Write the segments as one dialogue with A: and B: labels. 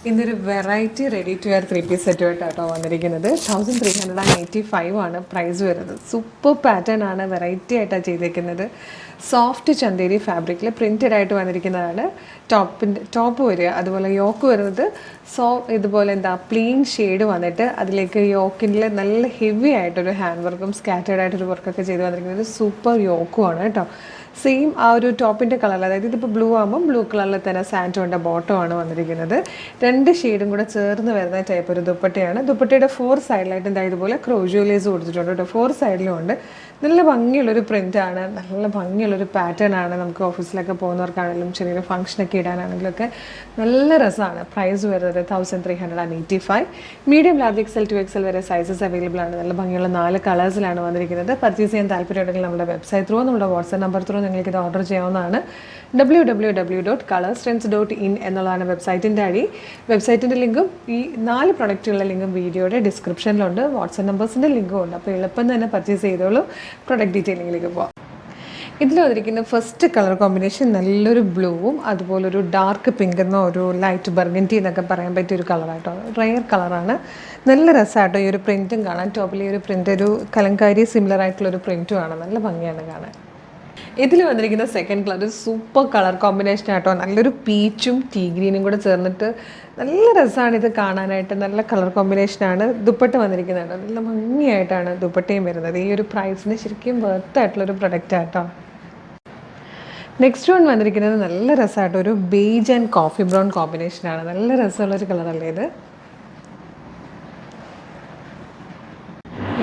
A: ഇന്നൊരു variety ready to wear 3-piece സെറ്റുമായിട്ടാട്ടോ വന്നിരിക്കുന്നത്. 1385 ആണ് പ്രൈസ് വരുന്നത്. സൂപ്പർ പാറ്റേൺ ആണ്, വെറൈറ്റി ആയിട്ടാണ് ചെയ്തേക്കുന്നത്. സോഫ്റ്റ് ചന്തേരി ഫാബ്രിക്കിൽ പ്രിൻറ്റഡ് ആയിട്ട് വന്നിരിക്കുന്നതാണ് ടോപ്പ് വരിക. അതുപോലെ യോക്ക് വരുന്നത് ഇതുപോലെ പ്ലെയിൻ ഷെയ്ഡ് വന്നിട്ട് അതിലേക്ക് യോക്കിൽ നല്ല ഹെവി ആയിട്ടൊരു ഹാൻഡ് വർക്കും സ്കാറ്റേഡ് ആയിട്ടൊരു വർക്കൊക്കെ ചെയ്ത് വന്നിരിക്കുന്നത്. സൂപ്പർ യോക്കുമാണ് കേട്ടോ. സെയിം ആ ഒരു ടോപ്പിൻ്റെ കളർ, അതായത് ഇതിപ്പോൾ ബ്ലൂ ആകുമ്പോൾ ബ്ലൂ കളറിൽ തന്നെ സാൻറ്റോൻ്റെ ബോട്ടമാണ് വന്നിരിക്കുന്നത്. രണ്ട് ഷെയ്ഡും കൂടെ ചേർന്ന് വരുന്ന ടൈപ്പ് ഒരു ദുപ്പട്ടയാണ്. ദുപ്പട്ടയുടെ 4 സൈഡിലായിട്ട് ഇതുപോലെ ക്രോഷ്യോലേസ് കൊടുത്തിട്ടുണ്ട് കേട്ടോ. 4 സൈഡിലും ഉണ്ട്. നല്ല ഭംഗിയുള്ളൊരു പ്രിൻ്റാണ്, നല്ല ഭംഗിയുള്ളൊരു പാറ്റേൺ ആണ്. നമുക്ക് ഓഫീസിലൊക്കെ പോകുന്നവർക്കാണെങ്കിലും ചെറിയൊരു ഫംഗ്ഷനൊക്കെ ഇടാനാണെങ്കിലും ഒക്കെ നല്ല രസമാണ്. പ്രൈസ് വരുന്നത് 1385. Medium, large, XL to XL വരെ സൈസസ് അവൈലബിൾ ആണ്. നല്ല ഭംഗിയുള്ള 4 കളേഴ്സിലാണ് വന്നിരിക്കുന്നത്. പർച്ചേസ് ചെയ്യാൻ താല്പര്യമുണ്ടെങ്കിൽ നമ്മുടെ വെബ്സൈറ്റ് ത്രൂ, നമ്മുടെ വാട്സ്ആപ്പ് നമ്പർ ത്രൂ നിങ്ങൾക്ക് ഇത് ഓർഡർ ചെയ്യാവുന്നതാണ്. www.colorstrends.in എന്നുള്ളതാണ് വെബ്സൈറ്റിൻ്റെ ഐഡി. വെബ്സൈറ്റിൻ്റെ ലിങ്കും ഈ 4 പ്രൊഡക്റ്റുകളുടെ ലിങ്കും വീഡിയോയുടെ ഡിസ്ക്രിപ്ഷനിലുണ്ട്. വാട്സ്ആപ്പ് നമ്പേഴ്സിൻ്റെ ലിങ്കും ഉണ്ട്. അപ്പോൾ എളുപ്പം തന്നെ പർച്ചേസ് ചെയ്തോളൂ. പ്രൊഡക്റ്റ് ഡീറ്റെയിലിങ്ങിലേക്ക് പോവാം. ഇതിൽ വന്നിരിക്കുന്ന ഫസ്റ്റ് കളർ കോമ്പിനേഷൻ നല്ലൊരു ബ്ലൂവും അതുപോലൊരു ഡാർക്ക് പിങ്ക് എന്നോ ഒരു ലൈറ്റ് ബർഗൻറ്റി എന്നൊക്കെ പറയാൻ പറ്റിയൊരു കളറായിട്ടോ. റെയർ കളറാണ്. നല്ല രസമായിട്ടോ ഈ ഒരു പ്രിൻറ്റും കാണാൻ. ടോപ്പിൽ ഈ ഒരു പ്രിൻ്റ് ഒരു കലങ്കാരി സിമിലർ ആയിട്ടുള്ളൊരു പ്രിൻറ്റും ആണ്. നല്ല ഭംഗിയാണ് കാണാൻ. ഇതിൽ വന്നിരിക്കുന്ന സെക്കൻഡ് കളർ ഒരു സൂപ്പർ കളർ കോമ്പിനേഷൻ ആയിട്ടോ. നല്ലൊരു പീച്ചും ടീ ഗ്രീനും കൂടെ ചേർന്നിട്ട് നല്ല രസമാണ് ഇത് കാണാനായിട്ട്. നല്ല കളർ കോമ്പിനേഷനാണ്. ദുപ്പട്ട വന്നിരിക്കുന്നത് നല്ല ഭംഗിയായിട്ടാണ് ദുപ്പട്ടയും വരുന്നത്. ഈ ഒരു പ്രൈസിന് ശരിക്കും വർത്ത് ആയിട്ടുള്ളൊരു പ്രൊഡക്റ്റ് ആട്ടോ. നെക്സ്റ്റ് വൺ വന്നിരിക്കുന്നത് നല്ല രസമായിട്ടോ. ഒരു ബേജ് ആൻഡ് കോഫി ബ്രൗൺ കോമ്പിനേഷനാണ്. നല്ല രസമുള്ളൊരു കളറല്ലേ ഇത്.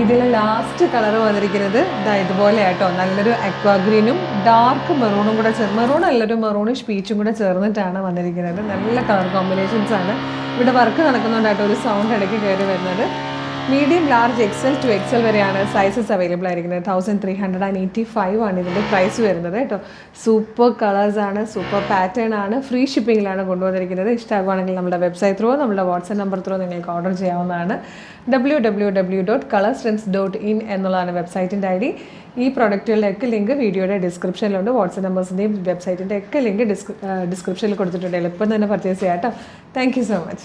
A: ഇതിൽ ലാസ്റ്റ് കളർ വന്നിരിക്കുന്നത് ഇതുപോലെ ആയിട്ടോ. നല്ലൊരു അക്വാ ഗ്രീനും ഡാർക്ക് മെറൂണും കൂടെ മെറൂൺ നല്ലൊരു മെറൂണിഷ് പീച്ചും കൂടെ ചേർന്നിട്ടാണ് വന്നിരിക്കുന്നത്. നല്ല കളർ കോമ്പിനേഷൻസ് ആണ്. ഇവിടെ വർക്ക് നടക്കുന്നുണ്ടായിട്ടോ ഒരു സൗണ്ട് ഇടയ്ക്ക് കയറി വരുന്നത്. Medium, large, XL to XL വരെയാണ് സൈസസ് അവൈലബിൾ ആയിരിക്കുന്നത്. 1385 ആണ് ഇതിൻ്റെ പ്രൈസ് വരുന്നത് കേട്ടോ. സൂപ്പർ കളേഴ്സാണ്, സൂപ്പർ പാറ്റേൺ ആണ്. ഫ്രീ ഷിപ്പിങ്ങിലാണ് കൊണ്ടുവന്നിരിക്കുന്നത്. ഇഷ്ടമാകുവാണെങ്കിൽ നമ്മുടെ വെബ്സൈറ്റ് ത്രൂ, നമ്മുടെ വാട്സ്ആപ്പ് നമ്പർ ത്രൂ നിങ്ങൾക്ക് ഓർഡർ ചെയ്യാവുന്നതാണ്. www.colorstrends.in എന്നുള്ളതാണ് വെബ്സൈറ്റിൻ്റെ ഐഡി. ഈ പ്രൊഡക്റ്റുകളുടെ ഒക്കെ ലിങ്ക് വീഡിയോയുടെ ഡിസ്ക്രിപ്ഷനിലുണ്ട്. വാട്സ്ആപ്പ് നമ്പേഴ്സിൻ്റെയും വെബ്സൈറ്റിൻ്റെ ഒക്കെ ലിങ്ക് ഡിസ്ക്രിപ്ഷനിൽ കൊടുത്തിട്ടുണ്ട്. എളുപ്പം തന്നെ പർച്ചേസ് ചെയ്യാം കേട്ടോ. Thank you so much.